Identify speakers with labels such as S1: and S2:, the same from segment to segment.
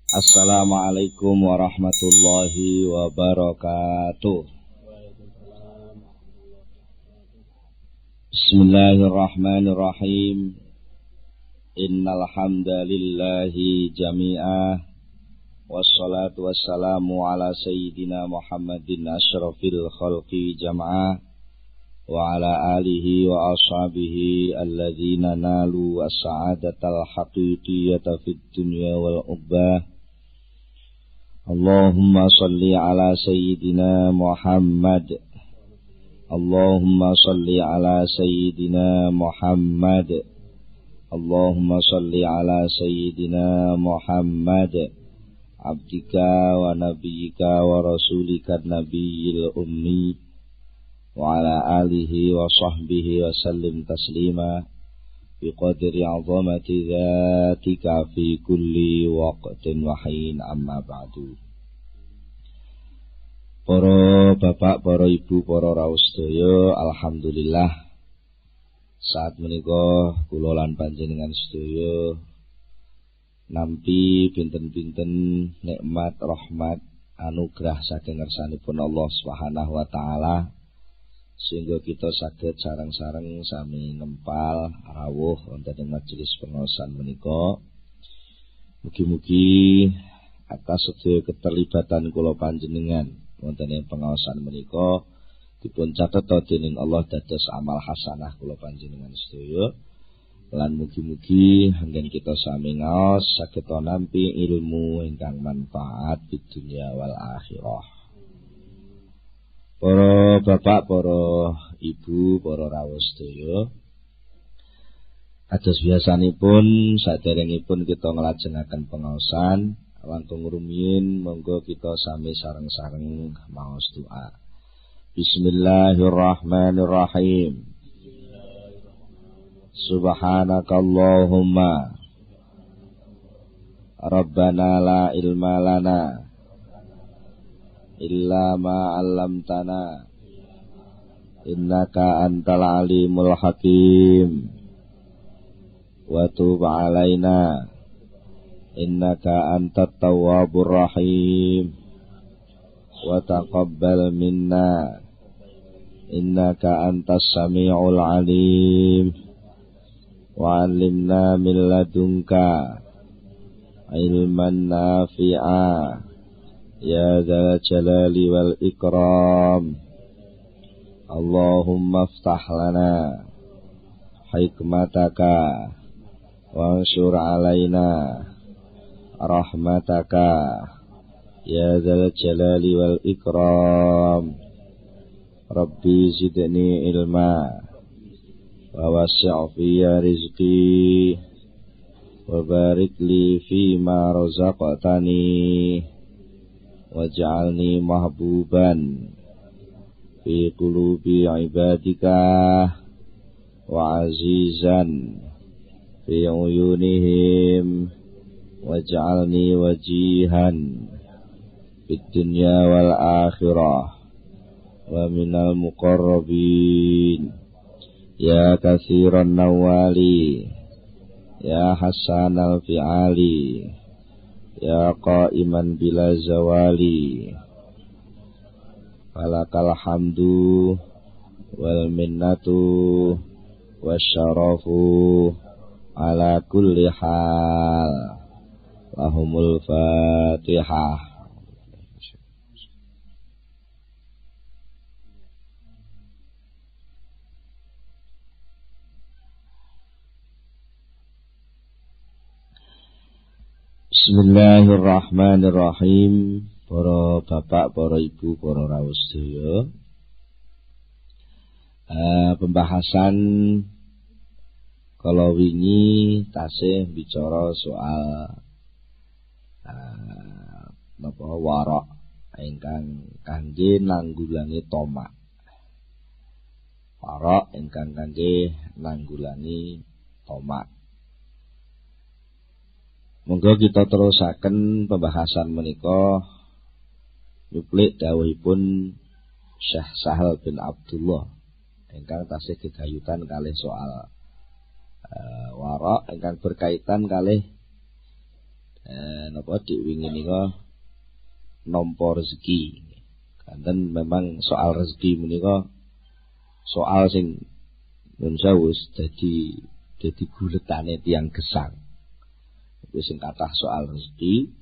S1: Assalamualaikum warahmatullahi wabarakatuh. Bismillahirrahmanirrahim. Innal hamdalillahi jami'ah. Wassalatu wassalamu ala sayyidina Muhammadin asyrafil khalqi jam'ah wa ala alihi wa ashabihi alladzina nalu as-sa'adatal haqiqiyata fid dunya wal ukhbah. Allahumma salli ala sayyidina Muhammad. Allahumma salli ala sayyidina Muhammad. Allahumma salli ala sayyidina Muhammad. Abdika wa nabiyyika wa rasulika nabiyil ummi wa ala alihi wa sahbihi wa sallim taslima biqadri azamati dzatika fi kulli waqtin wa hin, amma ba'du. Para bapak, para ibu, para rawuh sedaya, alhamdulillah saat menika kula lan panjenengan sedaya nampi pinten-pinten nikmat rahmat anugerah saking ngersanipun Allah Subhanahu wa taala, sehingga kita saged sareng-sareng sami nempal rawuh wonten ing majelis pengaosan menika. Mugi-mugi atas sedaya keterlibatan kula panjenengan wonten ing pengaosan menika dipun catet dening Allah dados amal hasanah kula panjenengan sedaya. Lan mugi-mugi anggen kita sami ngaos saged nampi ilmu ingkang manfaat di dunia wal akhirah. Para bapak, para ibu, para rawuh sedaya, kados biasanipun saderengipun kita nglajengaken pengaosan, langkung rumiyin monggo kita sami sareng-sareng maos doa. Bismillahirrahmanirrahim. Subhanakallahumma Rabbana la ilma lana illa ma 'allamtana innaka antal alimul hakim wa tub 'alaina innaka antat tawwabur rahim wa taqabbal minna innaka antas samiul alim wa 'allimna min ladunka ilman nafi'a ya dzal jalali wal ikram. Allahumma iftah lana hikmataka wa anshur alaina rahmataka ya dzal jalali wal ikram. Rabbi zidni ilma wa wasi' fi rizqi wa barik li fi ma razaqtani waj'alni mahbuban fi qulubi ibadika wa azizan fi uyunihim waj'alni wajihan fid dunya wal akhirah wa minal muqarrabin ya katsiran nawali ya hasanal fi'ali ya qaiman bila zawali falakal hamdu wal minnatu wasyarafu ala kulli hal. Lahumul Fatihah. Bismillahirrahmanirrahim. Para bapak, para ibu, para rawuh sedaya, pembahasan kala wingi tasih bicara soal warok ingkang kangge nanggulangi tomak. Warok ingkang kangge nanggulangi tomak. Monggo kita terusaken pembahasan menika nyuplik dawuhipun Syekh Sahal bin Abdullah ingkang tasih gegayutan kalih soal warok ingkang berkaitan kalih napa dik wingi nika nampa rezeki. Kanten memang soal rezeki menika soal sing wis dadi guletane tiyang gesang. Iku sing kathah soal rezeki.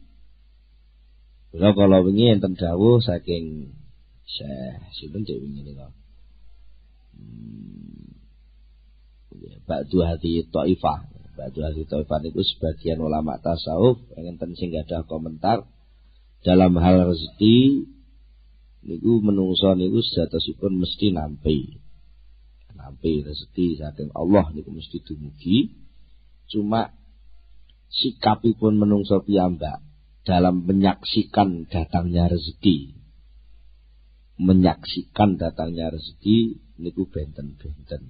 S1: Kala wingi enten dawuh saking Syekh sinten dik wingi nika. Ba'du hati Thaifah. Ba'du hati Thaifah niku sebagian ulama tasawuf enten sing gadah komentar dalam hal rezeki niku menungso niku sejatosipun mesti nampi rezeki saking Allah niku mesti dumugi. Cuma sikapipun menungso piyambak dalam menyaksikan datangnya rezeki niku benten-benten.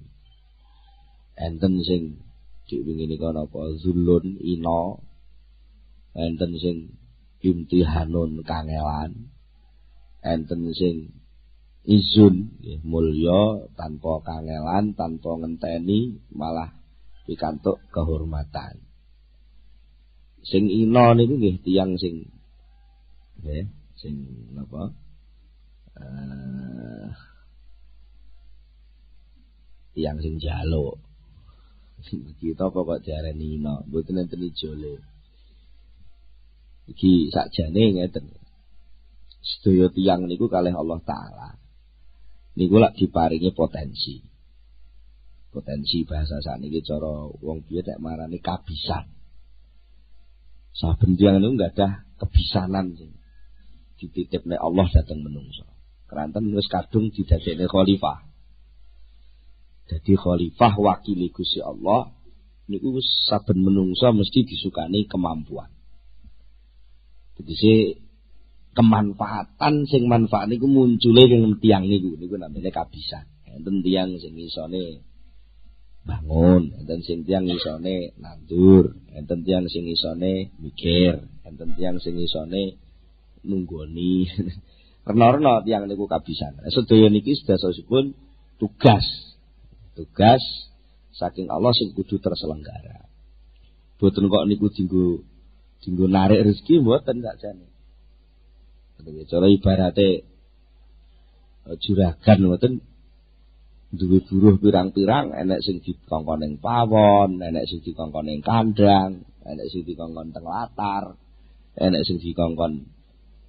S1: Enten sing diwingi nika napa zulun ina, enten sing imtihanun kangelan, enten sing izun nggih mulya tanpa kangelan, tanpa ngenteni malah pikantuk kehormatan. Sing ina niku nggih tiyang sing nggih sing napa tiyang sing njaluk. Kita kok diarani ina, mboten enten ijole. Iki sakjane ngeten. Sedaya tiyang niku kalih Allah taala niku lak diparingi potensi. Potensi bahasa sakniki cara wong biyen nek marani kabisan. Saben tiyang niku gadah kebisanan sing dititipne Allah dhateng menungso. Keranten wis kadung didadekne khalifah. Dadi khalifah wakili Gusti Allah niku saben menungso mesti disukani kemampuan. Tegese kemanfaatan sing manfaat niku muncule ing tiyang niku namine kabisan. Enten tiyang sing isone bangun, enten sing tiyang isone nandur, enten tiyang sing isone mikir, enten tiyang sing isone nunggoni. Rena-rena tiyang niku kabisan. Sedaya niki sedasipun tugas saking Allah sing kudu terselenggara. Boten kok niku dinggo narik rezeki mboten sakjane. Cara ibarate juragan mboten duwe buruh pirang-pirang, enek sing dikongkon ning pawon, enek sing dikongkon ning kandang, enek sing dikongkon teng latar, enek sing dikongkon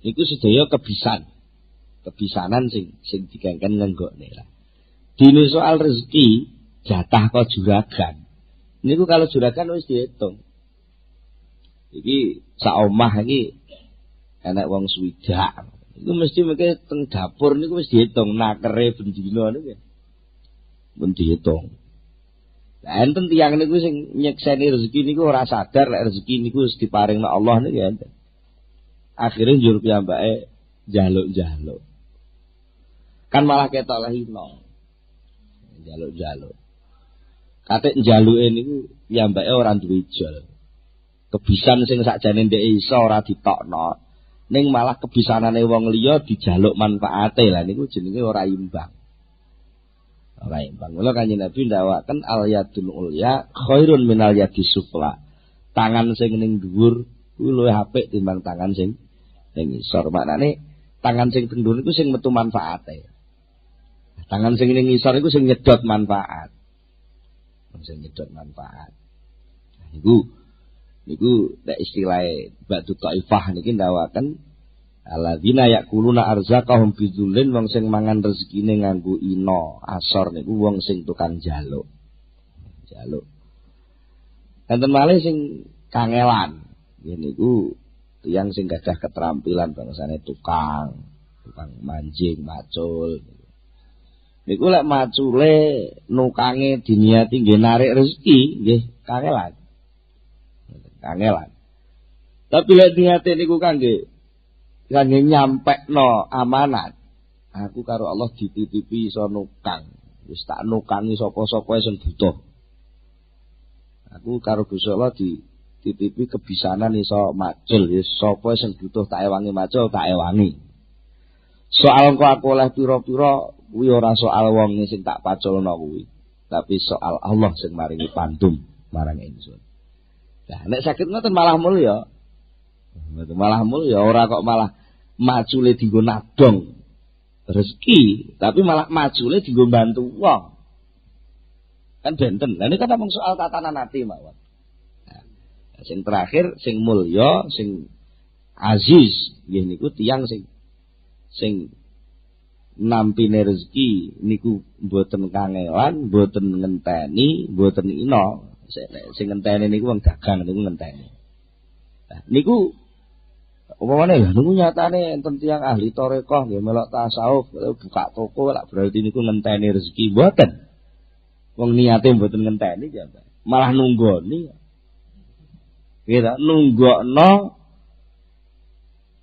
S1: niku sedaya kebisanan sing digengken ngenggokne lah. Dene soal rezeki jatah kok juragan. Niku kalau juragan wis diitung. Iki sak omah iki enek wong swidak. Iku mesti mengke teng dapur niku wis diitung nakere bendina niku. Mun diitung. Lah enten tiyang niku sing nyekseni rezeki niku ora sadar lek rezeki niku wis diparingna Allah niku enten. Akhire njur piyambake njaluk-njaluk. Kan malah ketok lehino. Njaluk-njaluk. Katik njaluke niku piyambake ora duwe ijol. Kebisan sing sakjane ndek iso ora ditokno. Ning malah kebisanane wong liya dijaluk manfaate. Lah niku jenenge ora imbang. Ora imbang. Mula Kanjeng Nabi ndawaken al yadul ulya khairun minal yadis sufla. Tangan sing ning dhuwur kuwi luwih apik timbang tangan sing ning isor. Maknane tangan sing teng dhuwur niku sing metu manfaate. Tangan sing ning isor iku sing nyedot manfaat. Sing nyedot manfaat. Niku nek istilahe Ba'du Thaifah niki ndawaken alladzina yakuluna arzaqahum bidzulin wong sing mangan rezekine nganggo ina, asor niku wong sing tukang njaluk. Njaluk. Enten malih sing kangelan. Niku tiyang sing gadah keterampilan bangsane tukang mancing, macul. Niku lek macule nukange diniati nggih narik rezeki nggih kangelan. Tapi lek niate niku kangge nyampekno amanat. Aku karo Allah dititipi iso nukang. Wis tak nukangi sapa-sapa sing butuh. Aku karo Gusti Allah dititipi kebisanan iso macul, wis sapa sing butuh tak ewangi macul, tak ewangi. Soal kok aku oleh pira-pira kuwi ora soal wong sing tak paculno kuwi, tapi soal Allah sing maringi pandum marang ingsun. Nah, nek sakit ngoten malah mulya. Malah mulya ora kok malah macule dienggo nadong rezeki, tapi malah macule dienggo bantu wong. Kan benten. Lah ini kan namung soal tatanan ati mawon. Nah, sing terakhir sing mulya, sing aziz nggih niku tiyang sing nampine rezeki niku mboten kangelan, mboten ngenteni, mboten ina. Sing ngenteni niku wong dagang niku ngenteni. Nah, niku upamane lha niku nyatane enten tiyang ahli tarekah nggih melok tasawuf buka toko lak berarti niku ngenteni rezeki mboten. Wong niate mboten ngenteni jane. Malah nunggoni. Kira nunggokno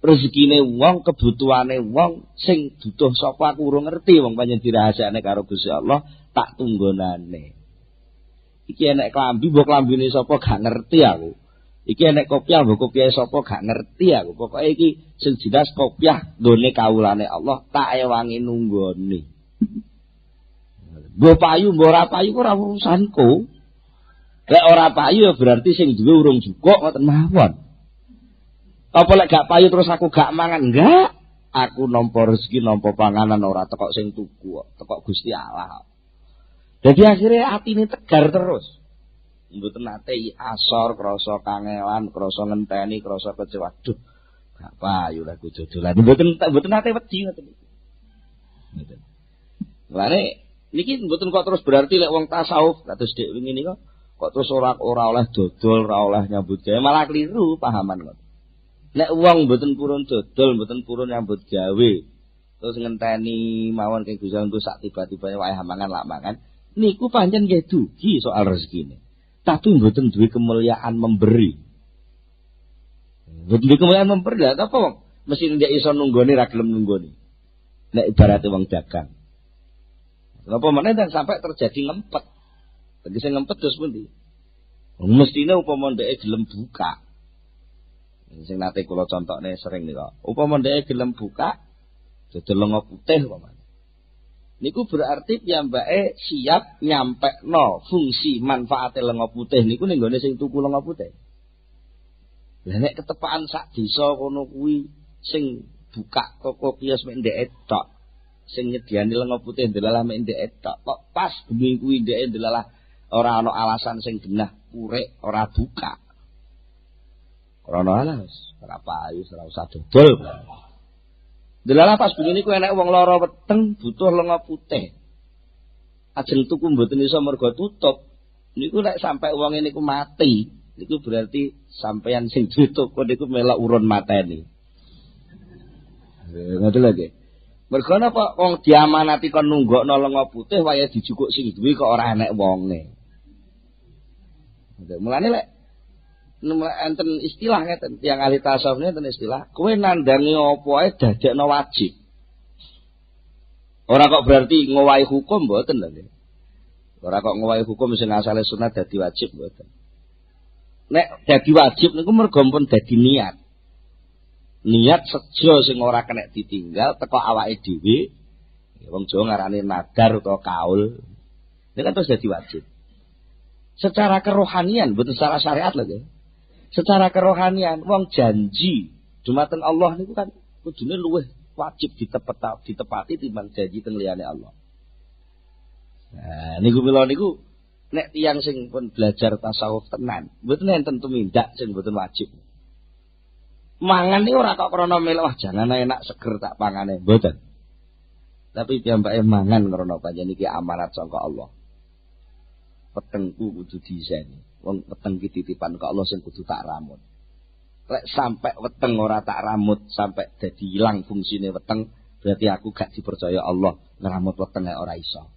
S1: rezekine wong, kebutuhane wong sing butuh sapa aku urung ngerti wong pancen dirahasiakne karo Gusti Allah, tak tunggonane. Iki enek klambi, mbok klambine sapa gak ngerti aku. Iki enek kopiah, mbok kopiahe sapa gak ngerti aku. Pokoke iki sing jelas kopiah nggone kawulane Allah, tak ewangi nunggoni. Mbok payu, mbok ora payu ora urusanku. Lek ora payu ya berarti sing duwe urung cukup ngoten mawon. Apa lek gak payu terus aku gak mangan? Enggak. Aku nampa rezeki, nampa panganan ora tekok sing tuku kok, tekok Gusti Allah. Jadi akhirnya atine tegar terus. Mboten nate asor, krasa kangelan, krasa ngenteni, krasa kecewa. Duh, gak payu lah ku dodolan. Mboten nate wedi ngoten niku. Ngoten. Lane niki mboten kok terus berarti lek wong tasawuf kados dhek wingi niku kok terus ora oleh dodol, ora oleh nyambut gawe, malah keliru pahaman kok. Nek wong mboten purun dodol, mboten purun nyambut gawe, terus ngenteni mawon keng Gusti Allah sak tiba-tibane wae mangan lak mangan, niku pancen nggih dugi soal rezekine. Tapi mboten duwe kemuliaan memberi. Mboten duwe kemuliaan memberi lha apa wong mesti ndek iso nunggoni ra gelem nunggoni. Nek ibarate wong dagang. Napa meneh dan sampai terjadi ngempet. Tegese ngempet terus pundi? Mestine upama ndeke gelem buka. Sing nate kula contokne sering nika. Upama ndeke gelem buka dodol lenga putih upamane. Niku berarti piyambake siap nyampekno fungsi manfaate lenga putih niku ning gone sing tuku lenga putih. Lah nek ketepaan sak desa kono kuwi sing buka toko kios mek ndeke tok. Sing nyediani lenga putih ndelalah mek ndeke tok. Kok pas bengi kuwi ndeke ndelalah ora ana alasan sing genah urek ora buka. Ora alas, ora payu, ora usah dodol. Delalah pas bengi niku enek wong lara weteng butuh lenga putih. Ajeng tuku mboten iso mergo tutup. Niku nek sampai wong niku mati, niku berarti sampeyan sing duwe toko niku melok urun mateni. Ngoten lho nggih. Mergo napa wong diamanati kon nunggokno lenga putih waya dijukuk sing duwe kok ora enek wonge. Mulane lek enten istilah ngeten tiyang ahli tasawuf enten istilah kowe nandangi apa ae dadekno wajib. Ora kok berarti ngowahi hukum mboten lho nggih. Ora kok ngowahi hukum sing asale sunat dadi wajib mboten. Nek dadi wajib niku mergo pun dadi niat. Niat sejo sing ora kena ditinggal teko awake dhewe. Wong Jawa ngarani nadar utawa kaul. Ini kan terus dadi wajib. Secara kerohanian, betul secara syariat lho nggih. Secara kerohanian wong janji dumateng Allah niku kan kudune luwih wajib ditepati timbang janji teng liyane Allah. Nah, niku mila niku nek tiyang sing pun belajar tasawuf tenan, mboten enten tumindak sing mboten wajib. Mangan niku ora kok krana melok wah jangan enak seger tak pangane, mboten. Tapi piyambake mangan krana panjenengan iki amanat saka Allah. Petengku kudu diseni. Wong weteng iki titipan kok Allah sing kudu tak ramut. Lek sampai weteng ora tak ramut sampai dadi ilang fungsine weteng, berarti aku gak dipercaya Allah ngramut weteng ora iso.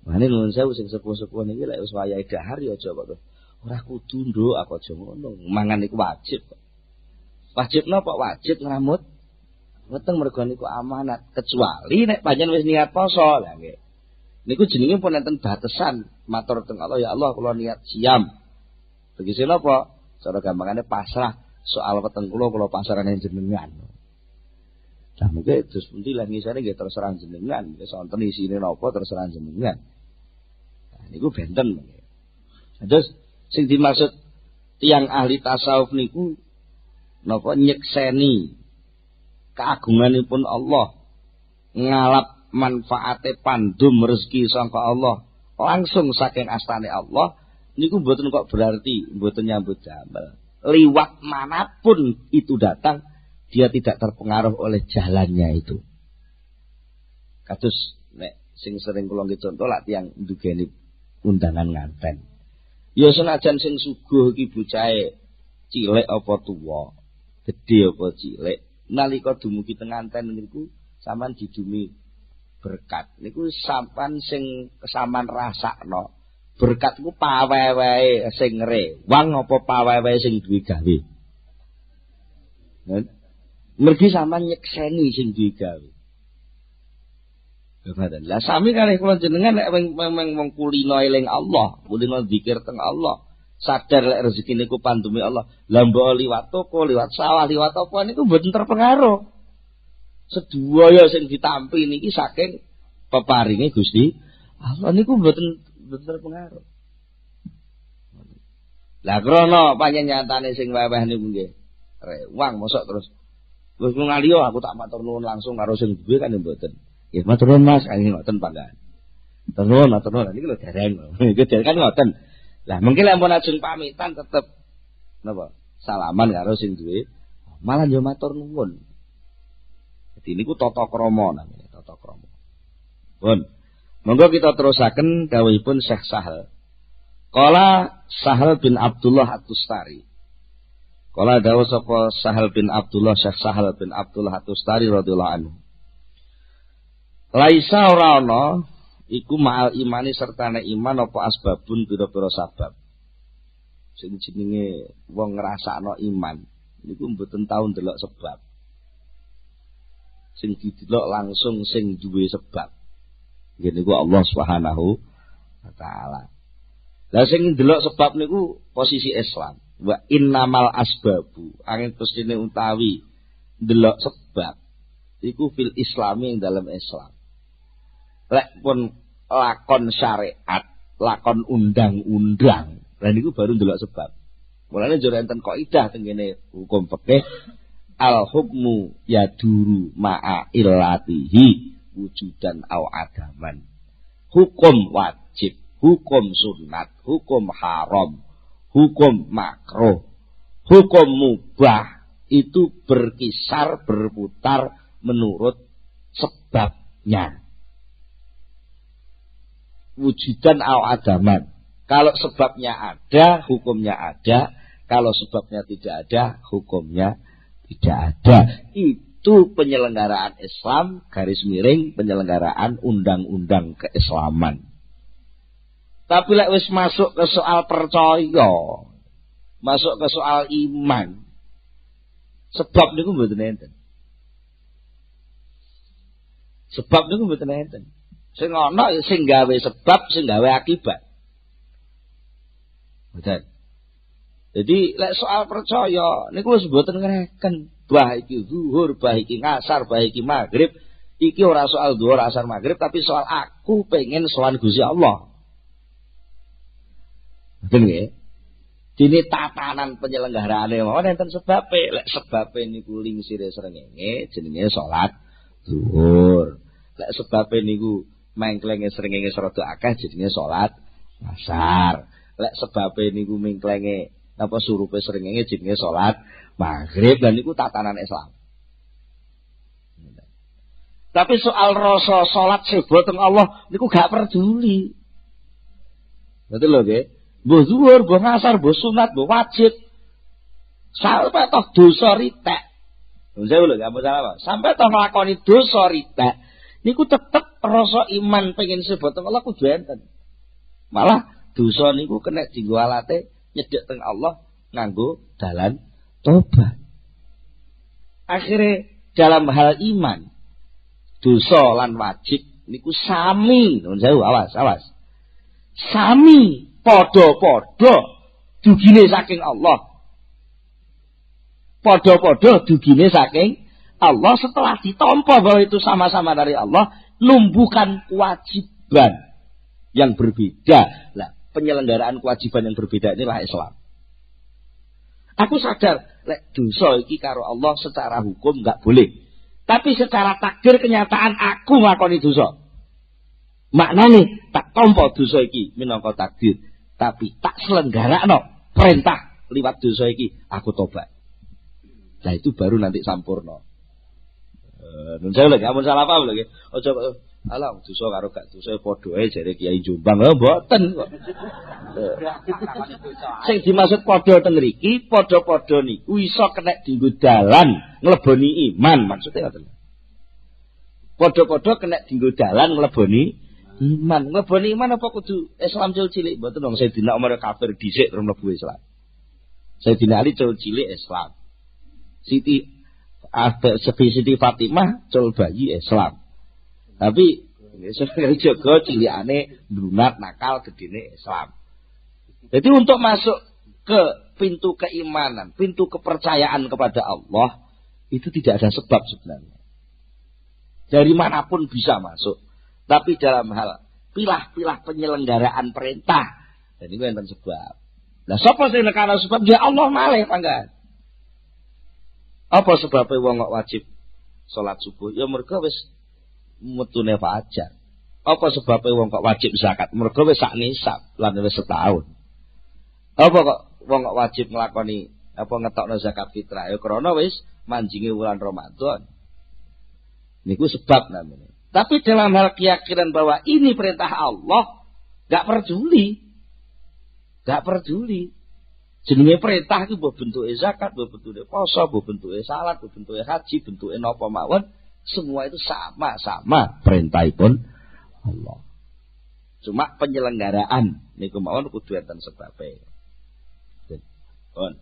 S1: Mane nuwun sewu sing sepuh-sepuh niki lek wis wayahe dahar ya aja kok. Ora kudu nduk aku aja ngono. Mangan iku wajib. Wajib napa? Wajib ngramut weteng mergo niku amanat, kecuali nek panjenengan wis niat poso lha nggih. Niku jenenge pun enten batasan matur teng Allah, ya Allah kula niat siam. Tegese napa? Cara gampangane pasrah soal weteng kula pasrahane jenengan. Lah mengke terus pundi lah ngisane nggih terserah jenengan, wis wonten isine napa terserah jenengan. Nah niku benten mengke. Terus sing dimaksud tiyang ahli tasawuf niku napa nyekseni keagunganipun Allah, ngalap manfaate pandum rezeki sangka Allah langsung saking astane Allah, niku mboten kok berarti mboten nyambut damel. Liwat manapun itu datang, dia tidak terpengaruh oleh jalannya itu. Kados nek sing sering kula nggih conto lak tiyang ndugeni undangan nganten. Ya senajan sing suguh iki bocahe cilik apa tuwa, gedhe apa cilik, nalika dumugi teng nganten niku sampean didumi berkat. Niku sampean sing kesaman rasakno. Berkat ku pawewehe sing rewang apa pawewehe sing duwe gawe. Mergi sampean nyekseni sing duwe gawe. Lah sami kalih kula jenengan nek memang wong kulino eling Allah, kulino zikir teng Allah, sadar lek rezeki niku pandumi Allah. Lah mbok liwat toko, liwat sawah, liwat apa niku mboten terpengaruh. Sedaya sing ditampi niki saking peparinge Gusti Allah niku mboten terpengaruh. Lah krana panyanyatane sing weweh niku nggih rewang mosok terus wis ngaliyo aku tak matur nuwun langsung karo sing duwe kan mboten. Ya matur nuwun Mas, kangge ngoten panggan. Matur nuwun niki lho dereng. Iki dereng kan ngoten. Lah mungkin lek ampun ajeng pamitan tetep napa? Salaman karo sing duwe. Malah yo matur nuwun. Jadi niku tata krama namanya, tata krama. Pun. Monggo kita terusaken dawuhipun Syekh Sahal. Qala Sahal bin Abdullah At-Tustari. Qala dawuh sapa Sahal bin Abdullah, Syekh Sahal bin Abdullah At-Tustari radhiyallahu anhu. Laisa ora ana iku ma'al imani sertane iman apa asbabun pira-pira sabab. Sing jenenge wong ngrasakno iman niku mboten tau ndelok sebab. Sing didelok langsung sing duwe sebab. Nggih niku Allah Subhanahu wa taala. Lah sing ndelok sebab niku posisi Islam. Wa innamal asbabu, angin pestine utawi ndelok sebab iku fil islami ing dalam Islam. Lek pun lakon syariat, lakon undang-undang, lan niku baru ndelok sebab. Mulane jare enten kaidah teng kene hukum fikih al hukmu yaduru ma'a illatihi wujudan au adaman. Hukum wajib, hukum sunat, hukum haram, hukum makruh, hukum mubah itu berkisar berputar menurut sebabnya. Wujudan au adaman. Kalau sebabnya ada, hukumnya ada. Kalau sebabnya tidak ada, hukumnya tidak ada. Itu penyelenggaraan Islam, garis miring penyelenggaraan undang-undang keislaman. Tapi lek wis masuk ke soal percaya, masuk ke soal iman, sebab niku mboten enten. Sebab niku mboten enten. Sing ana sing gawe sebab, sing gawe akibat. Betul. Jadi lek soal percaya niku wis mboten ngreken bah iki zuhur, bah iki ngasar, bah iki maghrib. Iki ora soal zuhur, asar, maghrib, tapi soal aku pengen sowan Gusti Allah. Betul nggih? Dene tatanan penyelenggaraane mawon enten sebabe. Lek sebabe niku lingsire srengenge jenenge salat zuhur. Lek sebabe niku mengklenge srengenge rada akeh jenenge salat asar. Lek sebabe niku mengklenge apa surupe srengenge jenenge salat maghrib, dan niku tatanan Islam. Tapi soal rasa salat sebo teng Allah niku gak peduli. Betul lho nggih? Mbah zuhur, mbah ngasar, mbah sunat, mbah wajib. Sampai toh dosa ritek. Saya lho gak masalah. Sampai toh nglakoni dosa ritek, niku tetep rasa iman pengen sebo teng Allah kudu enten. Malah dosa niku kena dienggo alate nyedhek teng Allah nganggo dalan tobat. Akhirnya dalam hal iman, dosa lan wajib niku sami. Saya awas. Sami padha-padha dugine saking Allah. Padha-padha dugine saking Allah setelah ditampa bahwa itu sama-sama dari Allah, numbuhkan kewajiban yang berbeda. Lah, penyelenggaraan kewajiban yang berbeda inilah Islam. Aku sadar lek dosa iki karo Allah secara hukum enggak boleh. Tapi secara takdir kenyataan aku nglakoni dosa. Maknane tak tampa dosa iki minangka takdir, tapi tak selenggarakno perintah liwat dosa iki aku tobat. Nah itu baru nanti sampurna. Nun saya lagi amun salah paham lagi. Aja alah dosa karo gak dosa padha ae jare Kiai Jombang. Mboten kok. Sing dimaksud padha teng mriki padha-padha niku iso kena dienggo dalan ngleboni iman maksudnya ngoten. Padha-padha kena dienggo dalan ngleboni iman. Ngleboni iman apa kudu Islam cilik? Mboten wong Sayyidina Umar kafir dhisik terus mlebu Islam. Sayyidina Ali cilik Islam. Siti Fatimah cul bayi Islam. Tapi sebenarnya jaga cilikane brunat nakal gedene Islam. Jadi untuk masuk ke pintu keimanan, pintu kepercayaan kepada Allah itu tidak ada sebab sebenarnya. Dari manapun bisa masuk. Tapi dalam hal pilah-pilah penyelenggaraan perintah, dan itu enten sebab. Lah sapa sing nekano sebab ya Allah malih pangkat. Apa sebabnya wong kok wajib salat subuh? Ya mergo wis metune fajar. Apa sebabnya wong kok wajib zakat? Mergo wis sak nisab lan wis setahun. Apa kok wong kok wajib nglakoni apa ngetokno zakat fitrah? Ya krana wis manjinge wulan Ramadan. Niku sebab namanya. Tapi dalam hal keyakinan bahwa ini perintah Allah, gak peduli. Gak peduli. Jenenge perintah itu mbok bentuke zakat, mbok bentuke puasa, mbok bentuke salat, mbok bentuke haji, bentuke napa mawon, semua itu sama-sama perintahipun Allah. Cuma penyelenggaraan niku mawon kudu enten sebabe. Pun.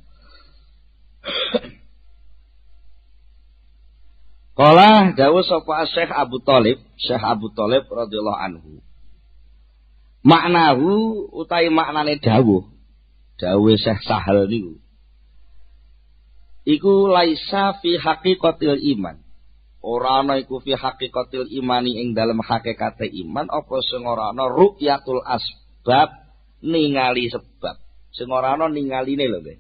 S1: Kala dawuh sapa Syekh Abu Thalib radhiyallahu anhu. Maknahu utawi maknane dawuh Syekh Sahal niku iku laisa fi haqiqatil iman. Ora ana iku fi haqiqatil imani ing dalem hakikate iman apa sing ora ana ru'yatul asbab ningali sebab. Sing ora ana ningaline lho nggih.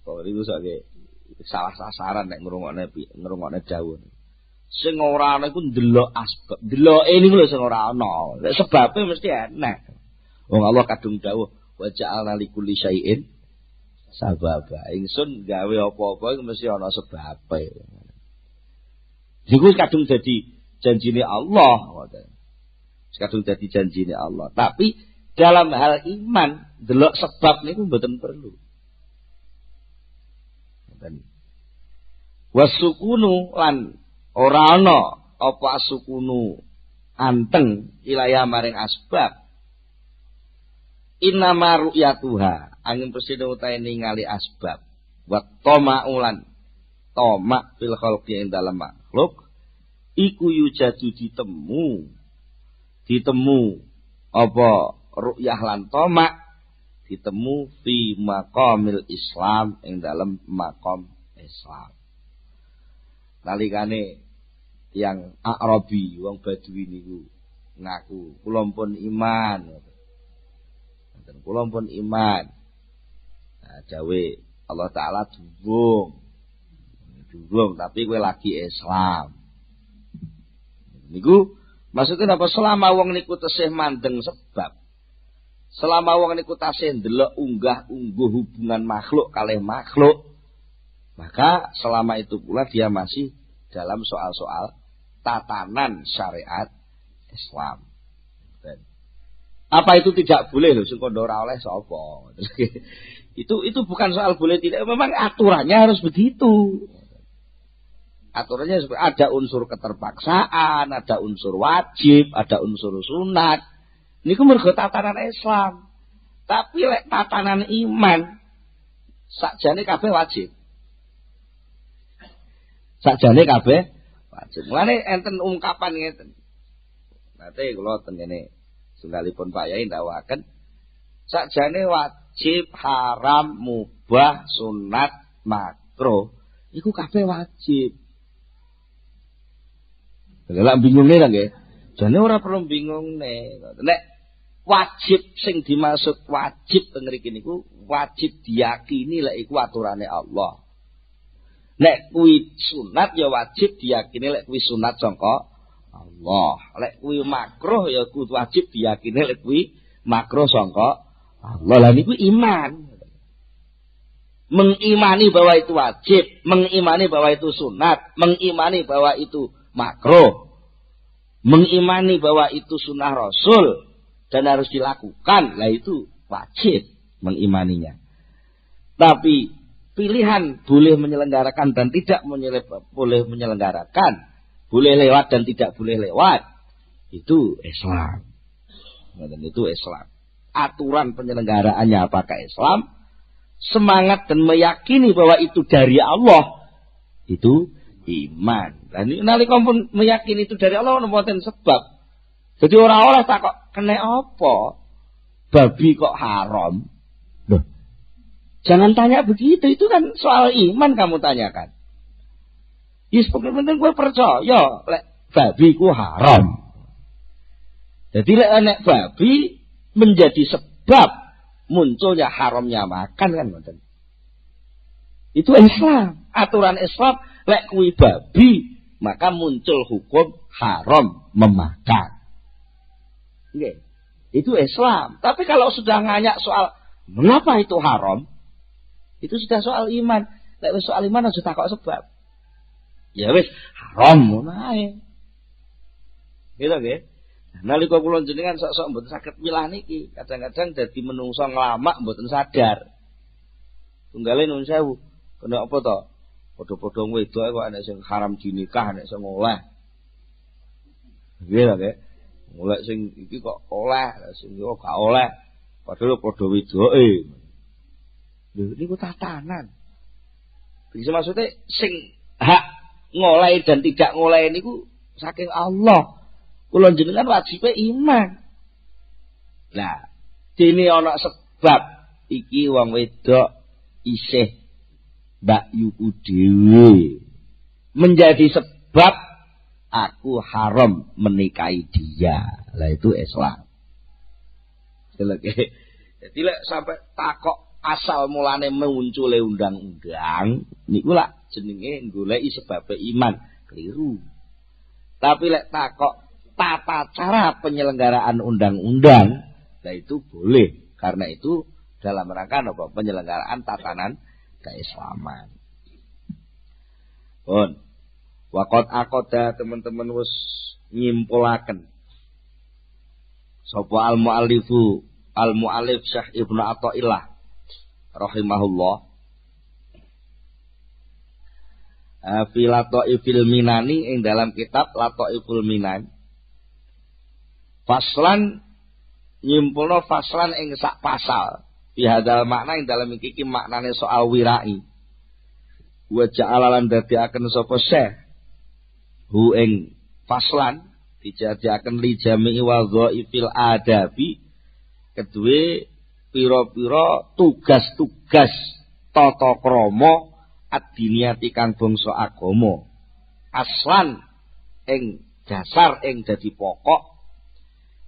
S1: Kok niku sakake salah sasaran nek ngrungokne dawuh. Sing ora ana iku ndelok asbab. Ndeloke niku lho sing ora ana. Nek sebabe mesti enak. Wong Allah kadung dawuh wa ja'alna likulli syai'in sababa. Ingsun gawe apa-apa iku mesti ana sebabe. Iku kadung dadi janjine Allah ngoten. Kadung dadi janjine Allah. Tapi dalam hal iman delok sebab niku mboten perlu. Ngoten. Wasukunu lan ora ana apa sukunu anteng ilaya maring asbab. Innama ru'yatuha angin presiden utahe ningali asbab wa tama'ulan tamak fil khalqi ing dalem makhluk iku yujadu ditemu apa ru'yah lan tamak ditemu fi maqamil Islam ing dalem maqam Islam. Nalikane yang Arabi wong Badui niku ngaku kula pun iman. Kula pun iman. Nah, dawe Allah Ta'ala durung tapi kowe lagi Islam. Niku maksudnya apa? Selama wong niku tesih mandeng sebab. Selama wong niku tasih ndelok unggah-ungguh hubungan makhluk kalih makhluk, maka selama itu pula dia masih dalam soal-soal tatanan syariat Islam. Apa itu tidak boleh lho sing kandha ora oleh sapa. Itu bukan soal boleh tidak, memang aturannya harus begitu. Aturannya ada unsur keterpaksaan, ada unsur wajib, ada unsur sunat. Niku mergo tatanan Islam. Tapi lek tatanan iman sakjane kabeh wajib. Sakjane kabeh wajib. Mulane enten ungkapan ngeten. Nate kula ten kene sunggalipun Pak Yai ndawaken sakjane wajib, haram, mubah, sunat, makruh iku kabeh wajib. Lha bingungne ta nggih? Jane ora perlu bingungne. Nek wajib sing dimaksud wajib teng mriki niku wajib diyakini lek iku aturane Allah. Nek kuwi sunat ya wajib diyakini lek kuwi sunat sangka Allah. Lek kuwi makruh ya kudu wajib diyakini lek kuwi makruh sangka Allah. Lah niku iman. Mengimani bahwa itu wajib, mengimani bahwa itu sunat, mengimani bahwa itu makruh, mengimani bahwa itu sunnah Rasul dan harus dilakukan, lah itu wajib mengimaninya. Tapi pilihan boleh menyelenggarakan dan tidak boleh menyelenggarakan, boleh lewat dan tidak boleh lewat, itu Islam. Dan itu Islam. Aturan penyelenggaraannya apakah Islam? Semangat dan meyakini bahwa itu dari Allah, itu iman. Dan nalika pun meyakini itu dari Allah wonten sebab. Jadi orang-orang tak kok kena apa? Babi kok haram? Loh. Jangan tanya begitu, itu kan soal iman kamu tanyakan. Yes, pokoknya penting gue percaya lek babi ku haram. Jadi lek anak babi menjadi sebab munculnya haramnya makan kan ngoten. Itu Islam, aturan Islam lek kuwi babi maka muncul hukum haram memakan. Nggih. Itu Islam. Tapi kalau sudah nganyak soal mengapa itu haram, itu sudah soal iman. Lek wis soal iman harus takok sebab. Ya wis haram ngono ae. Gitu nggih. Nalika kula jenengan sok-sok mboten saged milah niki, kadang-kadang dadi menungso nglamak mboten sadar. Tunggale nuwun sewu, kena apa to? Padha-padha wedok kok ana sing haram dinikah, ana sing oleh. Nggih lho nggih. Oleh sing iki kok oleh, sing iki gak oleh. Padahal padha wedoke. Lho niku tatanan. Bisa maksudnya sing hak ngoleh dan tidak ngoleh niku saking Allah. Kula jenengan wajibe iman. Lah, dene ana sebab iki wong wedok isih mbakyuku dhewe. Menjadi sebab aku haram menikahi dia. Lah itu Islam. Jadi lek sampai takok asal mulane muncule undang-undang niku lak jenenge goleki sebabe iman, keliru. Tapi lek takok tata cara penyelenggaraan undang-undang, nah itu boleh. Karena itu dalam rangka apa? Penyelenggaraan tatanan keislaman. Pun, waqad aqada teman-teman wis nyimpulaken. Sapa al-muallif Syekh Ibnu Athaillah rahimahullah. Fi Lataifil Minani ing dalam kitab Lataiful Minan. Faslan nyimpulno faslan ing sak pasal. Bihadal makna ing dalam iki maknane soal wirai. Wa ja'ala lan dadiaken sapa Syekh hu ing faslan dijadiaken li jami'i wadhaifil adabi kedue pira-pira tugas-tugas tata krama ad-diniyati kang bangsa agama. Aslan ing dasar ing dadi pokok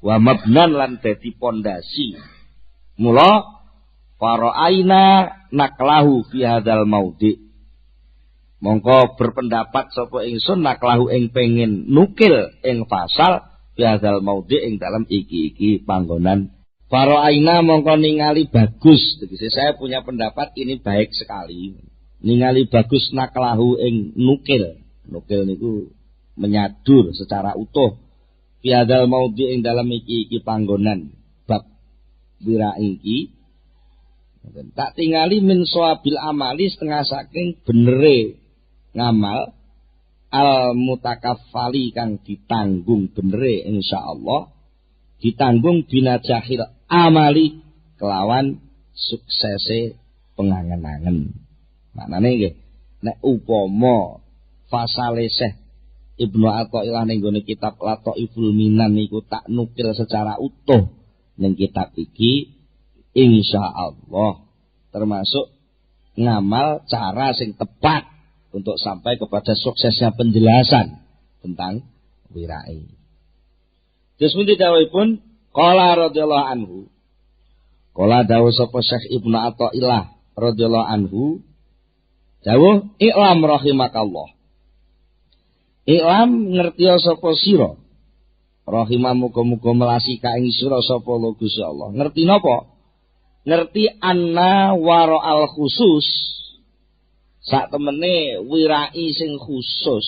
S1: wa mabnan lan dadi pondasi. Mula fara'aina naklahu fi hadzal maudhi. Mongko berpendapat sapa ingsun naklahu ing pengin nukil ing pasal fi hadzal maudhi ing dalam iki panggonan. Fara'aina mongko ningali bagus. Tegese saya punya pendapat ini baik sekali. Ningali bagus naklahu ing nukil. Nukil niku menyadur secara utuh. Piadal maudhi ing dalam iki panggonan bab wirai iki tak tingali min sawabil amali setengah saking benere ngamal al mutakaffali kang ditanggung benere insyaallah ditanggung binajahil amali kelawan suksese pengangen-angen. Maknane nggih nek upama fasale Syekh Ibnu Athaillah ning gone kitab Lataiful Minan niku tak nukil secara utuh ning kitab iki insyaallah termasuk ngamal cara sing tepat untuk sampai kepada suksesnya penjelasan tentang wirai. Terus pundi dawuhipun Qala radhiyallahu anhu. Qala dawuh sapa Syekh Ibnu Athaillah radhiyallahu anhu. Dawuh i'lam rahimakallah. I'lam ngertiya sapa sira. Rahimah muga-muga melasi ka ing sira sapa Gusti Allah. Ngerti napa? Ngerti anna wara'al khusus. Sak temene wirai sing khusus.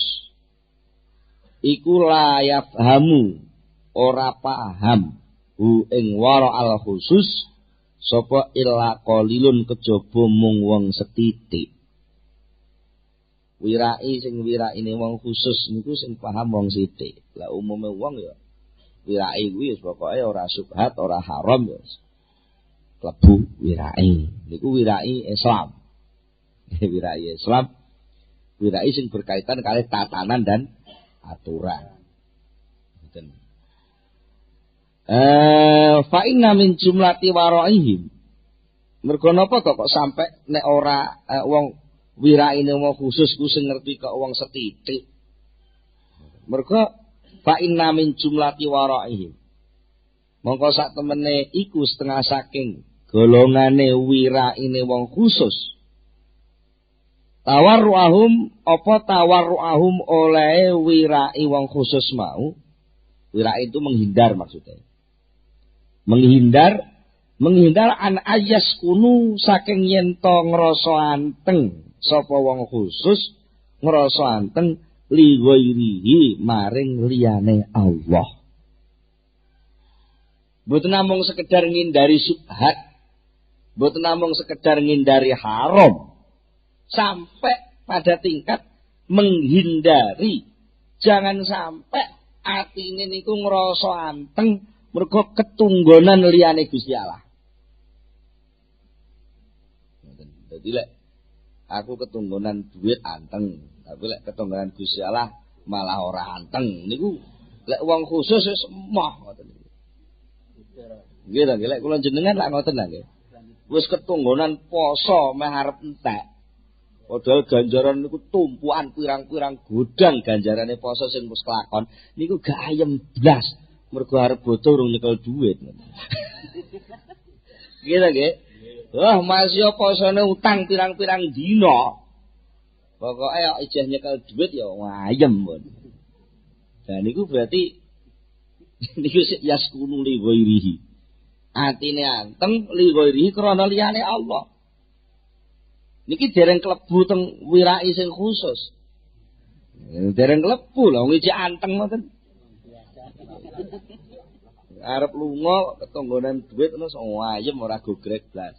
S1: Iku layaf hamu ora paham. Hu ing wara'al khusus sapa illa qalilun kejaba mung wong setitik. Wirai sing wiraine wong khusus niku sing paham wong sithik. Lah umume wong ya wirai kuwi wis pokoke ora subhat, ora haram ya. Klebu wirai. Niku wirai Islam. Wirai Islam. Wirai sing berkaitan kalih tatanan dan aturan. Ngoten. Fa inna min jumlati waraihim. Mergo napa kok sampai nek ora wong wiraine wong khusus ku sing ngerti kok wong setitik. Mergo fa inna min jumlati waraihim. Mongko sak temene iku setengah saking golongane wiraine wong khusus. Tawarruahum apa tawarruahum oleh wirai wong khusus mau. Wirai itu menghindar maksudnya. Menghindar an ayas kunu saking yen to ngrasa anteng sapa wong khusus ngrasa anteng li ghairihi maring liyane Allah. Mboten namung sekedar ngindari subhat, mboten namung sekedar ngindari haram, sampai pada tingkat menghindari jangan sampai atine niku ngrasa anteng mergo ketunggonan liyane Gusti Allah. Dadi lek aku ketunggonan duit anteng, tapi lek ketunggonan Gusti Allah malah ora anteng. Niku lek wong khusus wis emoh ngoten niku. Nggih ta, lek kula jenengan lak ngoten nggih. Wis ketunggonan poso meh arep entek. Padahal ganjaran niku tumpukan pirang-pirang godang ganjarane poso sing wis kelakon niku gak ayem blas. Mergo arep bodo urung nyekel dhuwit. Nggih ta nggih? Wah, masih posone utang pirang-pirang dina. Pokoke kok ijeh nyekel dhuwit ya ayem pun. Dan niku berarti niku yaskunu li ghairihi. Atine anteng li ghairihi krana liyane Allah. Niki dereng klebu teng wirai sing khusus. Dereng klebu lho wong iki anteng ngoten. Arep lunga ketonggonan dhuwit terus ayem ora gogrek blas.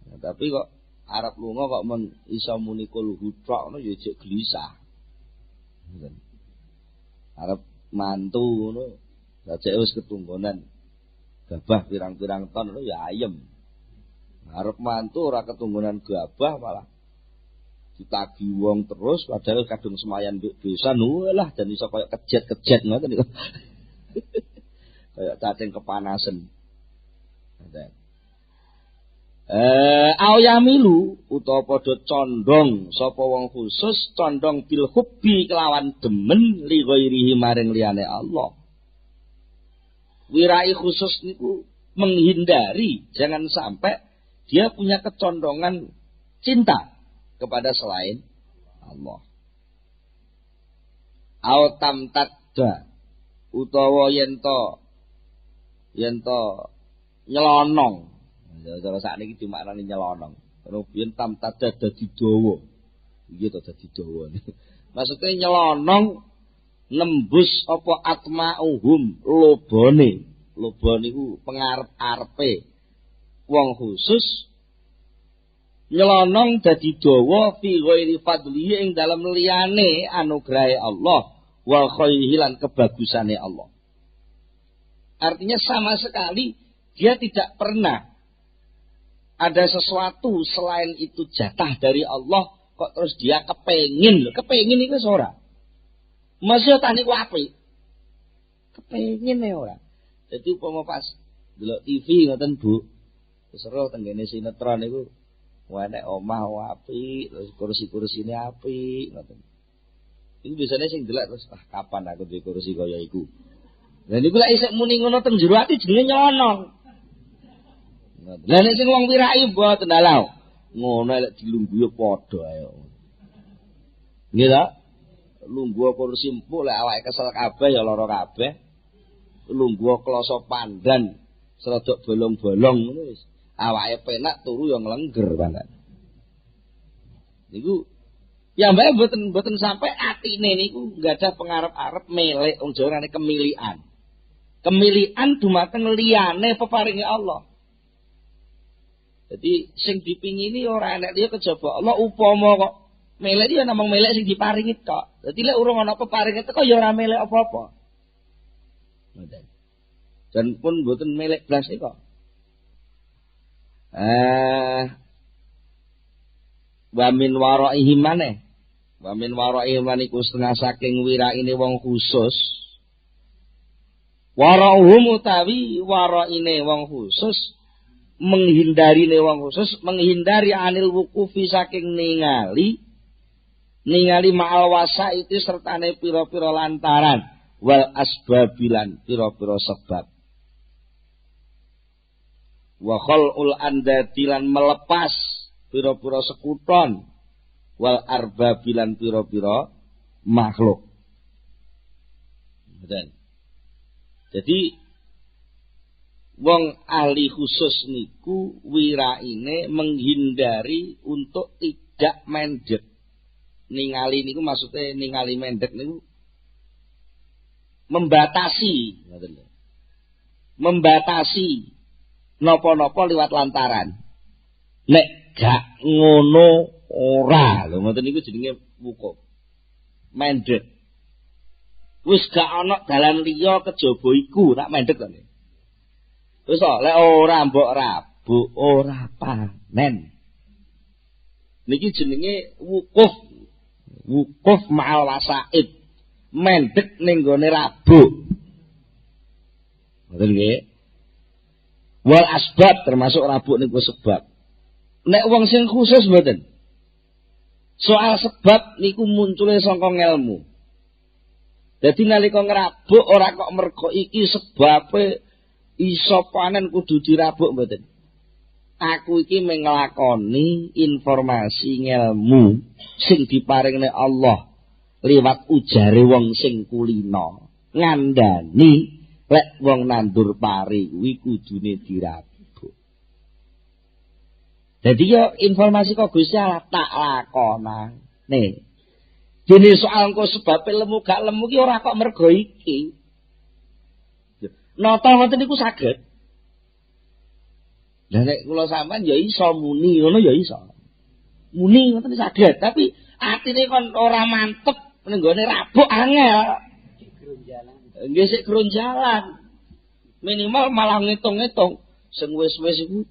S1: Nah, tapi kok arep lunga kok men iso muni kul huthok ngono ya jek gelisah. Arep mantu ngono dadi wis ketunggonan gabah pirang-pirang ton ngono ya ayem. Arep mantu ora ketunggonan gabah malah ditagi wong terus padahal kadung semayan besan walah dan iso kaya kejet-kejet ngoten niku. Kayak cacing kepanasan. Awyamilu utawa padha condong sapa wong khusus condong bil hubbi kelawan demen li ghairihi maring liyane Allah. Wirai khusus niku menghindari jangan sampai dia punya kecondongan cinta kepada selain Allah. Autam tadda utawa yen to nyelonong. Cara sakniki dimaknani nyelonong. Terus yen tam tadda dadi dawa. Iki to dadi dawa. Maksudnya nyelonong nembus apa atma'uhum lobone. Lobone iku pengarep-arepe wong khusus nyelonong dadi dawa fi ghairi fadlihi ing dalem liyane anugrahe Allah wa khairihi lan kebagusane Allah. Artinya sama sekali dia tidak pernah ada sesuatu selain itu jatah dari Allah kok terus dia kepengin itu ora. Masih tak niku apik. Kepengin ya ora. Jadi upama pas delok TV ngoten Bu, seru tenggene sinetron niku enek omah apik, terus kursi-kursine apik ngoten. Iku biasane sing delok terus kapan aku duwe kursi kaya iku. Lah niku lek isih muni ngono teng jero ati jenenge nyelonong. Lah nek sing wong wirai mboten dalau. Ngono lek dilungguh ya padha ae. Nggih ta? Lungguh kursi empuk lek awake kesel kabeh ya lara kabeh. Lungguh kloso pandan serodok bolong-bolong ngono wis. Awake penak turu ya nglengger pandan. Niku ya mbak mboten sampai atine niku gadah pengarep-arep melek wong Jawa nane kemilian. Kemilian dumateng liyane peparinge Allah. Jadi sing dipingini ora enek liya kejaba Allah upama kok melek ya namung melek sing diparingi tok. Dadi lek urung ana peparinge teko ya ora melek apa-apa. Ngoten. Dan pun mboten melek blas kok. Wa min waraihim maneh. Wa min waraihim iku setengah saking wiraine wong khusus. Warauhum utawi waraine wong khusus menghindarine wong khusus menghindari anil wukufi saking ningali ma'al wasa itu sertane pira-pira lantaran wal asbabilan pira-pira sebab wa khalul andadilan melepas pira-pira sekuton wal arbabilan pira-pira makhluk. Betul. Jadi wong ahli khusus niku wiraine menghindari untuk tidak mendhet. Ningali niku maksudnya ningali mendhet niku membatasi, membatasi napa-napa liwat lantaran. Nek gak ngono ora, lho ngoten niku jenenge wukuf. Mendhet. Wis gak ana dalan liya kejaba iku tak mendhet to. Wis lek ora mbok rabuk ora panen. Niki jenenge wukuf. Wukuf ma'al wasaid. Mendhet ning gone rabuk. Ngoten nggih. Wal asbab termasuk rabuk niku sebab. Nek wong sing khusus mboten. Soal sebab niku muncule saka ngelmu. Dadi nalika ngrabuk ora kok mergo iki sebabe iso panen kudu dirabuk mboten. Aku iki menglakoni informasi ngelmu sing diparingne Allah liwat ujare wong sing kulina. Ngandani lek wong nandur pari kuwi kudune dirabuk. Dadi yo informasi kok Gusti Allah tak lakonane. Dene soal engko sebab lemu gak lemu ki ora kok mergo iki. Nata ngoten niku saged. Lah nek kula sampean ya iso muni ngono ya iso. Muni ngoten saged, tapi atine kon ora mantep ning gone rabuk angel. Nggih sik gronjalan. Minimal malah ngitung-ngitung sing wis-wis iku.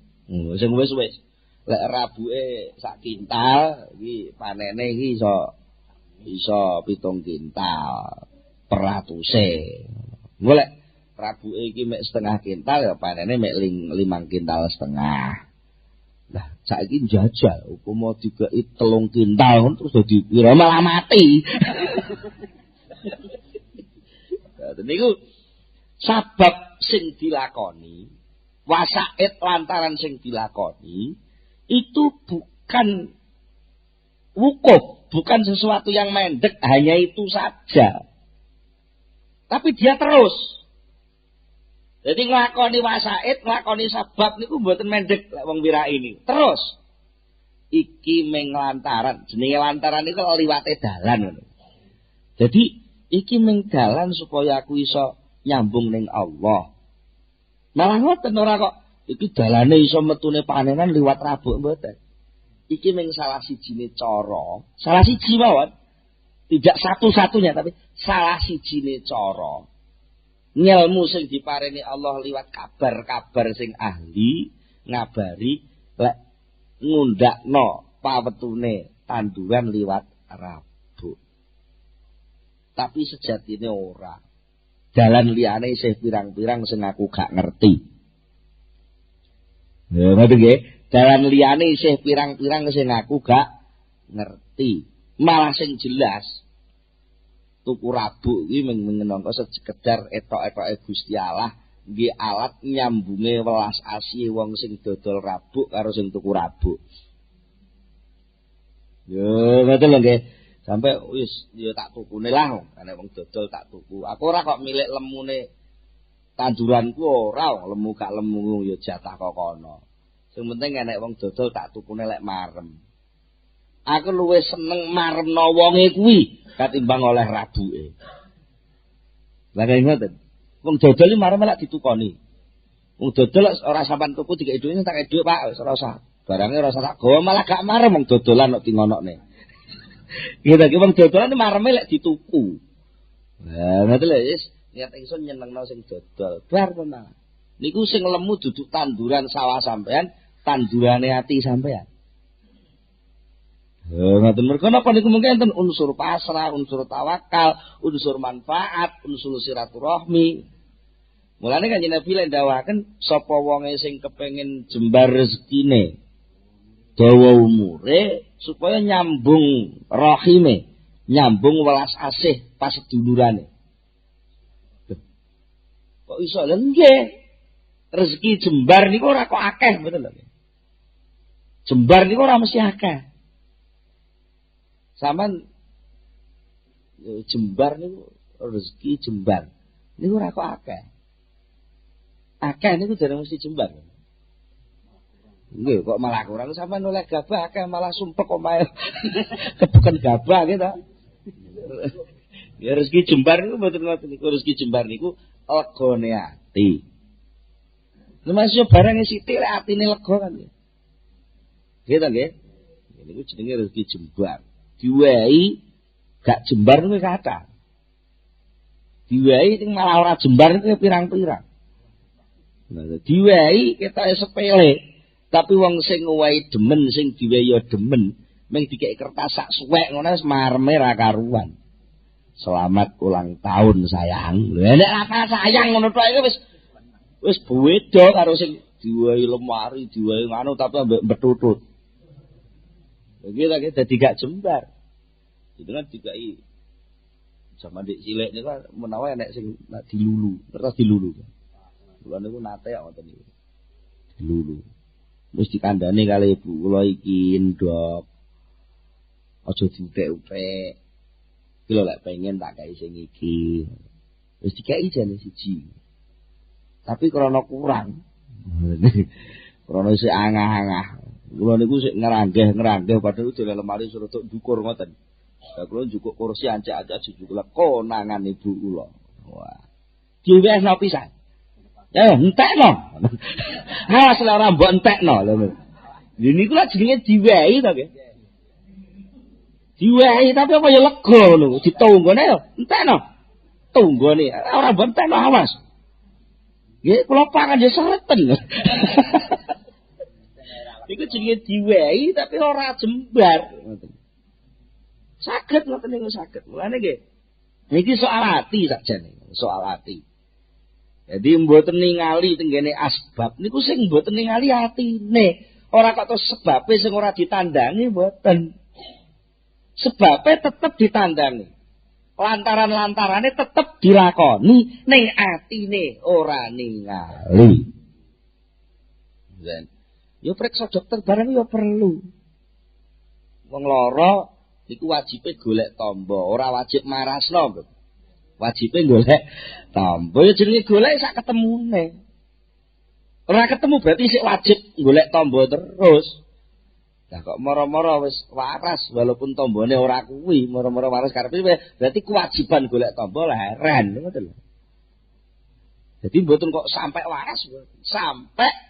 S1: Sing wis-wis. Lek rabuke sak kintal iki panene iki iso 7 kintal per atuse. Golek rabuke iki mek setengah kintal ya panene mek 5 kintal setengah. Lah saiki njajal upama dikeki 3 kintal terus dadi pira malah mati. Niku sabab sing dilakoni, wasaid lantaran sing dilakoni itu bukan wukuf, bukan sesuatu yang mendek, hanya itu saja. Tapi dia terus. Jadi nglakoni wasaid, nglakoni sabab niku mboten mendek lek wong wira ini. Terus iki meng lantaran, jenenge lantaran niku liwate dalan ngono. Jadi iki meng dalan supaya aku iso nyambung ning Allah. Malah ngoten ora kok iki dalane iso metune panenan liwat rabuk mboten. Iki meng salah sijine cara, salah siji mawon. Tidak satu-satunya tapi salah sijine cara. Ngelmu sing diparini Allah liwat kabar-kabar sing ahli ngabari lek ngundakno pawetune tanduran liwat rabuk. Tapi sejatine ora. Dalan liyane isih pirang-pirang sing aku gak ngerti. Ya ngoten nggih. Dalan liyane isih pirang-pirang sing aku gak ngerti. Malah sing jelas tuku rabuk iki minangka sekedar etok-etoke Gusti Allah nggih alat nyambunge welas asih wong sing dodol rabuk karo sing tuku rabuk. Yo ngoten lho nggih. Sampai wis ya tak tukune lah nek wong dodol tak tuku. Aku ora kok milik lemune tanduranku ora, lemu gak lemu ya jatah kok kono. Sing penting nek wong dodol tak tukune lek marem. Aku luwih seneng maremno wonge kuwi katimbang oleh rabuke. Lah kaya ngoten. Wong dodol iki marem lek ditukoni. Wong dodol ora sampean tuku dikek dhuwit tak dhuwit Pak, wis ora usah. Barange ora usah tak gawa malah gak marem wong dodolan kok tingonokne. Gitu ki wong dodolan mareme lek dituku. Lah ngoten lho wis niat ingsun nyenengno sing dodol. Bar tenan. Niku sing lemu duduk tanduran sawah sampean, tandurane ati sampean. Ngoten mergo napa niku mungkin enten unsur pasrah, unsur tawakal, unsur manfaat, unsur silaturahmi. Mulane Kanjeng Nabi lek ndawaken sapa wonge sing kepengin jembar rezekine, dawa umure supaya nyambung rahime, nyambung welas asih pas sedulurane. Kok iso lho nggih. Rezeki jembar niku ora kok akeh betul lho. Jembar niku ora mesti akeh. Saman jembar niku rezeki jembar niku ora kok akeh. Akeh niku jarang mesti jembar. Nggih kok malah kurang sampean oleh gabah akeh malah sumpek omahe. Kebuken gabah gitu. Ya rezeki jembar niku mboten ngoten niku rezeki jembar niku legane ati. Lumasih barang sithik lek atine lega kan. Gitu nggih. Niku jenenge rezeki jembar. Diwehi gak jembar kuwi kathah. Diwehi sing malah ora jembar kuwi pirang-pirang. Nah, diwehi ketoke sepele, tapi wong sing ngowahi demen, sing diwehi ya demen, mung dikek kertas sak suwek ngono wis mareme ra karuan. Selamat ulang tahun sayang. Lha nek ra sayang ngono tok iki wis beda karo sing diwehi lemari, diwehi ngono tapi ambek betutut. Begitu lagi dadi gak jembar. Itu kan dikai sama dik cilik niku menawa enek sing dilulu, terus dilulu. Kula niku nate kok ngoten niku. Dilulu. Wis dikandhani kali ibu kula iki ndok. Aja diutek-utek. Iki lho lek pengen tak kai sing iki. Wis dikai jane siji. Tapi krana kurang. Krana isih angah-angah. Kula niku sik ngeranggeh padahal dhewe lemari suruh tok ndukur ngoten. Lah kula njukuk kursi ancak-ancak njukuk konangan ibu kula. Wah. Diwesno pisan. Ya entekno. Awas lek ora mbok entekno lho. Lha niku lak jenenge diwehi to nggih. Diwehi tapi apa ya lega lho, ditunggone yo entekno. Tunggone ora mbok entekno awas. Nggih kula pangan ya sereten. Iku jenenge diwehi tapi ora jembar ngoten. Saged ngoten niku saged. Mulane nggih. Niki soal ati sakjane, soal ati. Jadi mboten ningali tenggene asbab niku sing mboten ningali atine. Ora kok terus sebabe sing ora ditandangi mboten. Sebabe tetep ditandangi. Lantaran-lantarane tetep dilakoni ning atine ora ningali. Yo preksa dokter barang yo perlu. Wong lara iku wajibe golek tamba, ora wajib marasno. Wajibe golek tamba, ya jenenge golek sak ketemune. Ora ketemu berarti sik wajib golek tamba terus. Lah kok mara-mara wis waras walaupun tambane ora kuwi, mara-mara waras karepe berarti kewajiban golek tamba leren, ngoten lho. Jadi mboten kok sampai waras, sampai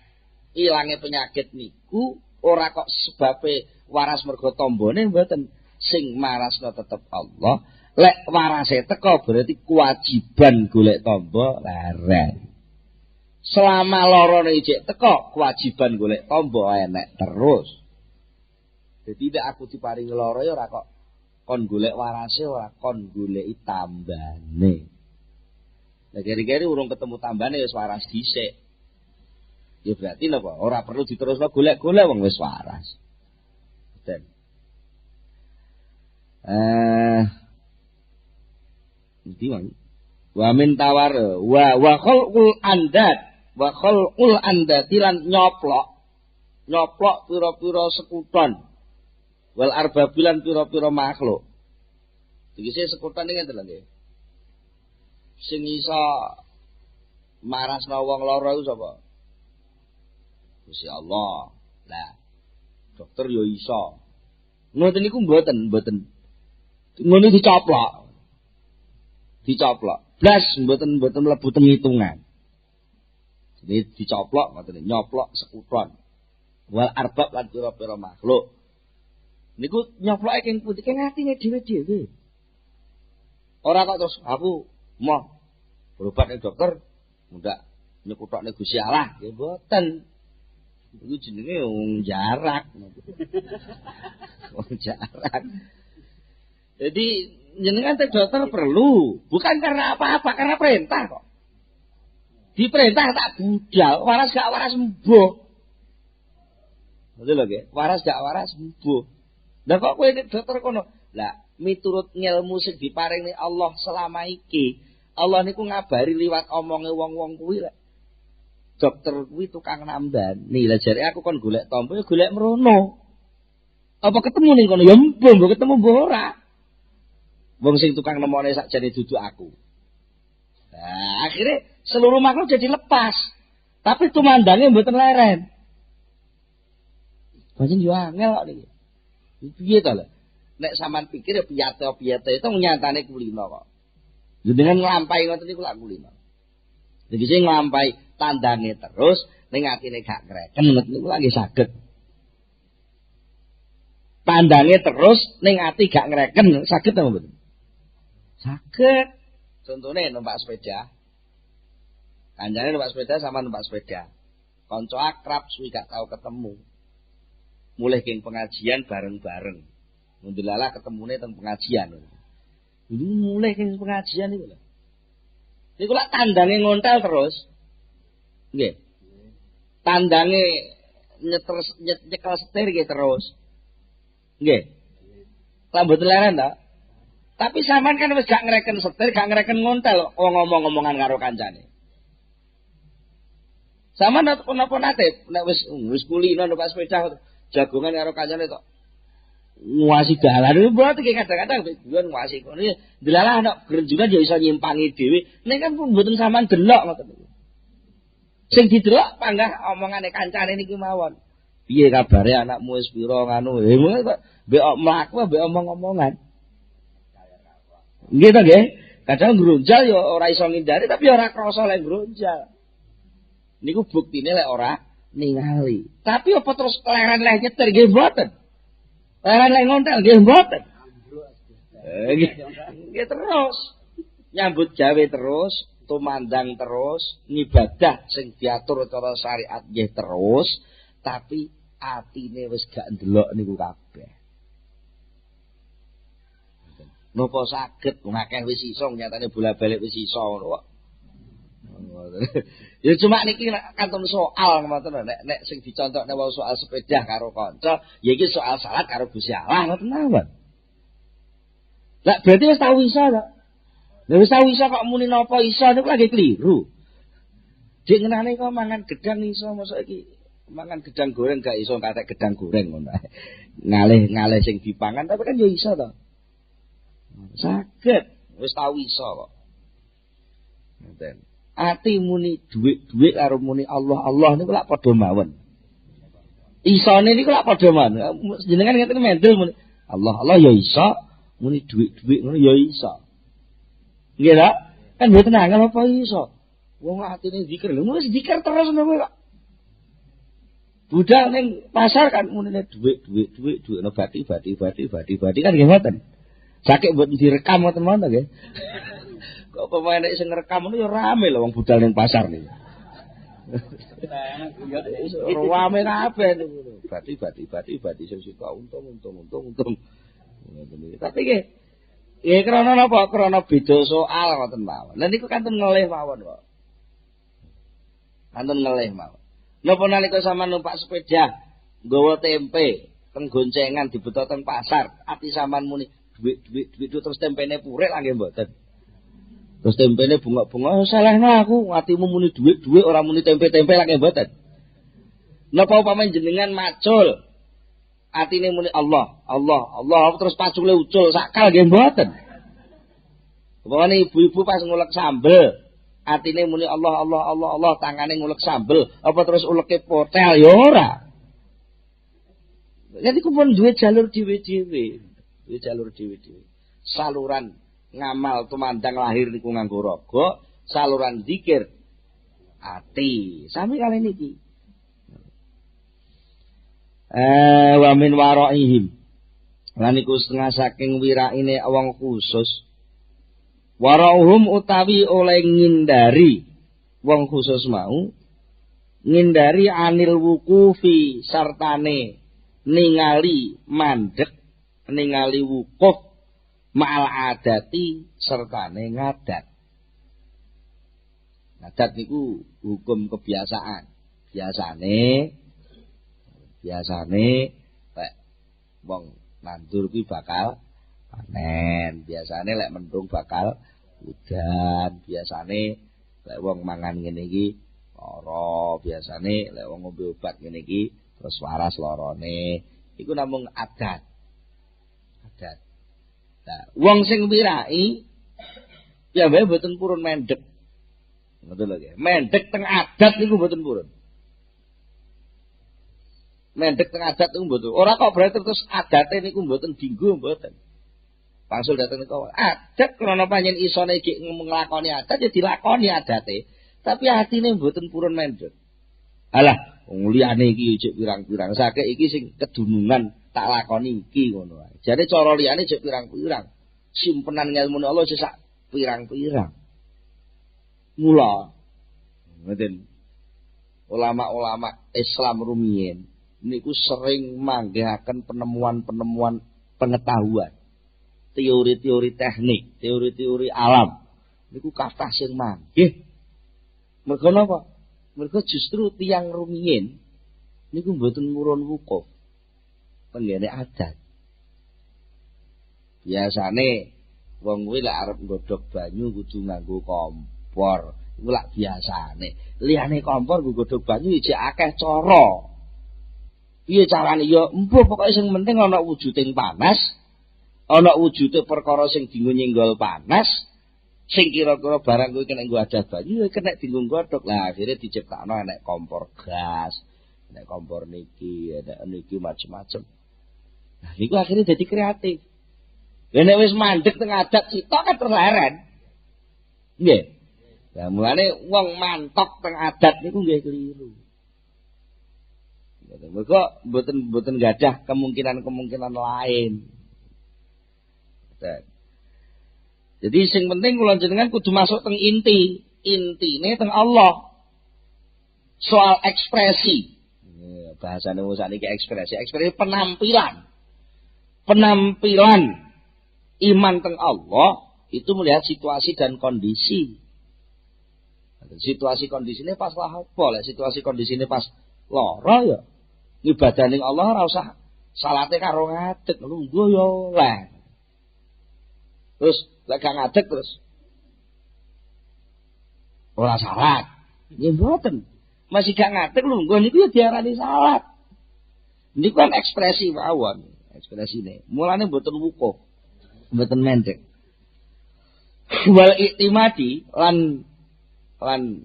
S1: ilange penyakit niku ora kok sebabe waras mergo tambane mboten. Sing marasno tetep Allah. Lek warase teko berarti kewajiban golek tamba leren. Selama lorone ijek teko kewajiban golek tamba enek terus. Jadi tidak aku diparingi lara ya ora kok kon golek warase ora kon goleki tambane. Lah kira-kira urung ketemu tambane wis waras dhisik. Ya berarti napa? Ora perlu diterusno golek-golek wong wis waras. Dan ngerti man. Wa min tawar wa khalqul andad wa khalqul andad lan nyoplok pira-pira sekuton wal arbabilan pira-pira makhluk. Iki sekuton iki ngeten lho. Sing iso marasna wong lara iku sapa? Gusti Allah. Lah, dokter yo iso. Ngoten niku mboten. Ngono dicoplok. Blas mboten mlebu teng hitungan. Jadi dicoplok ngoten nyoplok sekuton. Wal arbab lan pira-pira makhluk. Niku nyoploke keng putih keng atine dhewe-dhewe. Ora kok terus aku mau berobat ning dokter mundak nyekutokne Gusti Allah, nggih mboten. Iku jenenge wong jarak. Wong jarak. Jadi jenengan teh dokter perlu, bukan karena apa-apa, karena perintah kok. Diperintah tak budal, waras gak waras mbuh. Betul lho nggih, waras gak waras mbuh. Lah kok kowe dokter kono? Lah miturut ngilmu sing diparingi Allah selama iki, Allah niku ngabari liwat omonge wong-wong kuwi lek dokter kuwi tukang namban. Nih lah jare aku kon golek tombo ya golek merono. Apa ketemu ning kono ya mbok ketemu mbok ora. Wong sing tukang nemone sakjane dudu aku. Nah, akhirnya seluruh makhluk jadi lepas. Tapi tumandange mboten leren. Pancen yo angel kok niki. Piye to lho? Nek sampean pikir ya piye-piye itu nyatane kulino kok. Jenengan nglampahi ngoten niku lak kulino. Jadi sing nglampahi tandange terus ning atine gak kreken ngoten niku lagi saged. Tandange terus ning ati gak ngreken saged apa mboten? Saged. Contohnya numpak sepeda. Kanjane numpak sepeda sama numpak sepeda. Kanca akrab suwi gak tau ketemu. Mulai geng pengajian bareng-bareng. Mundilalah ketemune teng pengajian. Ini mulai geng pengajian iku lho. Niku lak tandange ngontel terus. Nggih. Tandange nyekel setir nggih terus. Nggih. Lah mboten leren ta? Tapi sampean kan wis gak ngreken setir, gak ngreken ngontel kok ngomong-ngomongan karo kancane. Sampean napa nate nek wis kulino numpak sepeda jagongan karo kancane tok. Nguasi dalan itu berarti kadang-kadang tujuan nguasi kono delalah anak grenjungan ya iso nyimpangi dhewe. Nek kan mboten sampean delok ngoten. Sing didelok panggah omongane kancane niki mawon. Piye kabare anakmu wis pira nganu? Kok mbek mlaku mbek omong-omongan. Nggih to nggih. Kadang ngronjal ya ora iso ngindari tapi ora krasa lek ngronjal. Niku buktine lek ora ningali. Tapi apa terus leren leh nyetir nggih mboten. Leren leh ngontel nggih mboten. Nggih terus nyambut gawe terus, tumandang terus, ngibadah sing diatur cara syariat nggih terus, tapi atine wis gak ndelok niku kabeh. Napa saged wong akeh wis iso nyatane bola-balik wis iso ngono kok. Ya cuma niki kantun soal ngoten nek sing dicontokne wae soal sepeda karo kanca, ya iki soal salat karo Gusti Allah ngoten mawon. Lah berarti wis tau iso to. Lah wis tau iso kok muni napa iso niku lagi keliru. Dik ngenane kok mangan gedang iso mosok iki mangan gedang goreng gak iso katek gedang goreng ngono. Ngalih sing dipangan tapi kan ya iso to. Saged wis tau iso kok. Ngoten. Ati muni dhuwit karo muni Allah niku lak padha mawon. Isone niku lak padha mawon. Jenengan ngeten mendel muni Allah ya iso, muni dhuwit ngono ya iso. Nggih ta? Kan mboten angel apa iso. Wong atine zikir lho wis zikir terus ngono kok. Budal ning pasar kan munine dhuwit no bati kan nggih mboten. Sakit buat direkam teman-teman nggih. Kok pemain nek sing ngrekam ngono ya rame lho wong budal ning pasar niku. Rame kabeh niku. Bati sing suka untung. Tapi nggih ya krana napa? Krana beda soal ngoten mawon. Lah niku kantun ngelih mawon kok. Kantun ngelih mawon. Napa nalika sampean numpak sepeda nggawa tempe teng goncengan dibeto teng pasar, ati sampean muni duit terus tempene purek lah nggih mboten. Terus tempene bunga-bunga salehno aku atimu muni dhuwit-dhuwit ora muni tempe-tempe lak mboten. Napa upamane jenengan macul atine muni Allah, Allah, Allah terus pacule ucul sakal nggih mboten. Upamane ibu-ibu pas ngulek sambel atine muni Allah, Allah, Allah, Allah tangane ngulek sambel apa terus uleke potel ya ora. Jadi kupon duwe jalur dhewe-dhewe. Duwe jalur dhewe-dhewe. Saluran ngamal tumandang lahir niku nganggo raga, saluran zikir ati. Sami kali niki. Wa min waraihim. Lan iku setengah saking wiraine wong khusus. Warauhum utawi oleh ngindari wong khusus mau ngindari anil wukufi sartane ningali mandek, ningali wukuf ma'al adati sertane ngadat. Ngadat niku hukum kebiasaan. Biasane lek wong nandur kuwi bakal panen, biasane lek mendung bakal udan, biasane lek wong mangan ngene iki lara, biasane lek wong ngombe obat ngene iki terus waras lorone. Iku namung adat. Nah, wong sing wirai ya bae mboten purun mendek. Ngoten lho nggih. Mendek teng adat niku mboten purun. Mendek teng adat niku mboten. Ora kok berarti terus adate niku mboten dienggo mboten. Pangsul dateng niku adat krana panjen isone iki nglakoni adat ya dilakoni adate. Tapi atine mboten purun mendek. Alah, wong liyane iki jek pirang-pirang sake iki sing kedunungan tak lakoni iki ngono wae. Jare cara liyane jek pirang-pirang. Simpenan ilmu Allah sesak pirang-pirang. Mula ngoten. Ulama-ulama Islam rumiyin niku sering manggihaken penemuan-penemuan pengetahuan. Teori-teori teknik, teori-teori alam. Niku kathah sing manggih. Mergo napa? Mergo justru tiyang rumiyin niku mboten murun wukuf. Penggene adat. Biasane wong kuwi lek arep nggodhog banyu kudu nganggo kompor. Iku lak biasane. Liyane kompor nggodhog banyu iki akeh cara. Piye carane ya empuh pokoke sing penting ana wujuding panas, ana wujude perkara sing dienggo nyenggol panas, sing kira-kira barang kuwi kena nggo adat banyu ya kena dienggo nggodhog. Lah akhire diciptakno enek kompor gas, enek kompor niki, enek niki macam-macam. Nah niku akhirnya jadi kreatif. Nek wis mandek teng adat sitok kan terleren. Nggih. Lah mulane wong mantok teng adat niku nggih keliru. Mergo mboten gadah kemungkinan lain. Jadi sing penting kula jenengan kudu masuk teng inti. Intine teng Allah. Soal ekspresi. Bahasane wong sakniki ekspresi penampilan. Penampilan iman teng Allah itu melihat situasi dan kondisi. Situasi kondisine pas lah apa? Lek situasi kondisine pas lara ya ibadah ning Allah ora usah salate karo ngadeg lungguh ya oleh. Terus lek gak ngadeg terus ora salat. Ya mboten. Masih gak ngadeg lungguh niku ya diarani salat. Niku kan ekspresi mawon, ekspresine. Mulane mboten wukuf. Mboten mendek. Wal iktimadi lan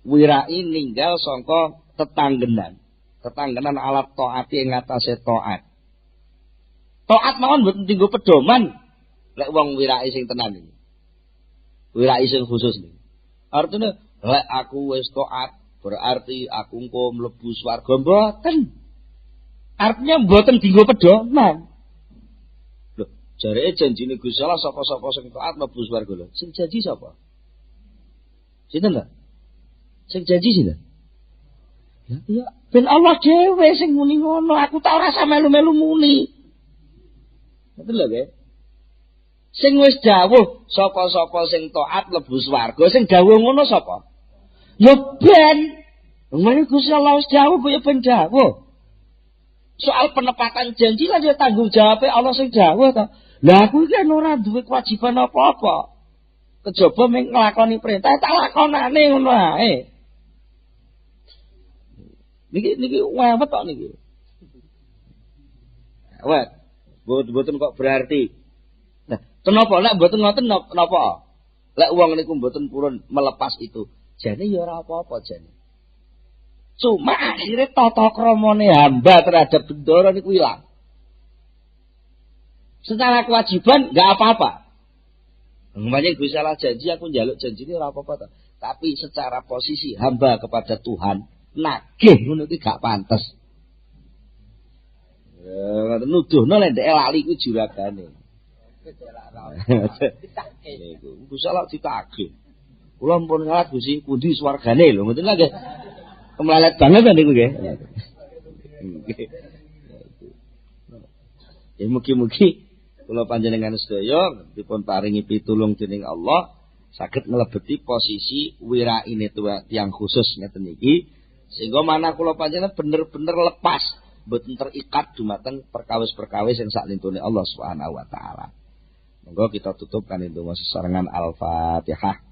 S1: wirai ninggal sangka tetanggenan alat taati ing atase taat. Taat mawon mboten dienggo pedoman lek wong wirai sing tenan iki. Wirai sing khusus iki. Artine lek aku wis taat berarti aku engko mlebu swarga mboten. Artinya mboten dienggo pedoman. Lho, jareke janjine Gusti Allah sapa-sapa sing taat mlebu swarga lho. Sing janji sapa? Sinten lho? Sing janji sinten? Ya, ben Allah dhewe sing muni ngono, aku tak ora sampe melu-melu muni. Betul lho, nggih. Sing wis dawuh sapa-sapa sing taat mlebu swarga, sing dawuh ngono sapa? Ya ben. Ngene Gusti Allah wis dawuh kok ya ben dawuh. Soal penepatan janji kan ya tanggung jawab Allah sing dawuh to. Lah aku iki ora duwe kewajiban apa-apa. Kejaba mung nglakoni perintah tak lakonane ngono ae. Niki wewet kok niki. Wet. Mboten kok berarti. Nah, kenapa lek mboten ngoten napa? Lek wong niku mboten purun melepas itu, jane ya ora apa-apa jane. Cuma akhirnya tata kramane hamba terhadap bendoro niku ilang. Secara kewajiban enggak apa-apa. Umpamanya gue salah janji, aku njaluk janji ini ora apa-apa. Tapi secara posisi hamba kepada Tuhan, nagih ngono iki gak pantes. Ya, nuduhno lek ndek lali ku juragane. Niku Gusti salah ditagih. Kula mpun salah Gusti pundi swargane lho, ngoten nggih. Kemlelet banget kan niku nggih. Ya mugi-mugi kula panjenengan sedaya dipun paringi pitulung dening Allah saged nglebeti posisi wiraine tiyang khusus ngeten iki sehingga manah kula panjenengan bener-bener lepas mboten terikat dumateng perkawis-perkawis yang saklintune Allah Subhanahu wa taala. Monggo kita tutup kan itu sesarengan Al-Fatihah.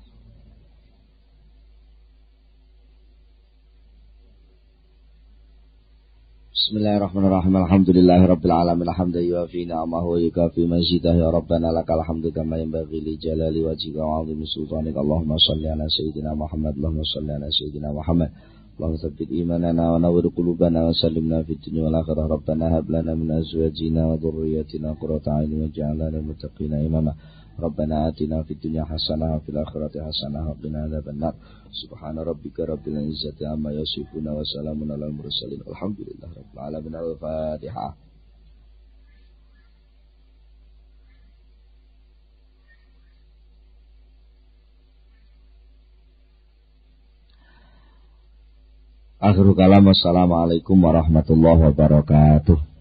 S1: Bismillahirrahmanirrahim. Alhamdulillahirabbil alamin. Hamdan yuwafi ni'amahu wa yukafi mazidah. Ya Rabbana lakal hamdu kama yanbaghi li jalali wajhika wa 'azimi sultanika. Allahumma shalli ala sayyidina Muhammad. Allahumma shalli ala sayyidina Muhammad. Allahumma tsabbit imanana wa nawwir qulubana wa sallimna fid dunya wal akhirah. Rabbana hab lana min azwajina wa dhurriyyatina qurrata a'yun waj'alna lil muttaqina imama. Rabbana atina fid dunya hasanah wa fil akhirati hasanah wa qina adzabannar. Subhana rabbika rabbil izzati amma yasifun wa salamun alal mursalin. Alhamdulillahi rabbil alamin. Al-Fatihah. Akhirul kalam. Wassalamualaikum warahmatullahi wabarakatuh.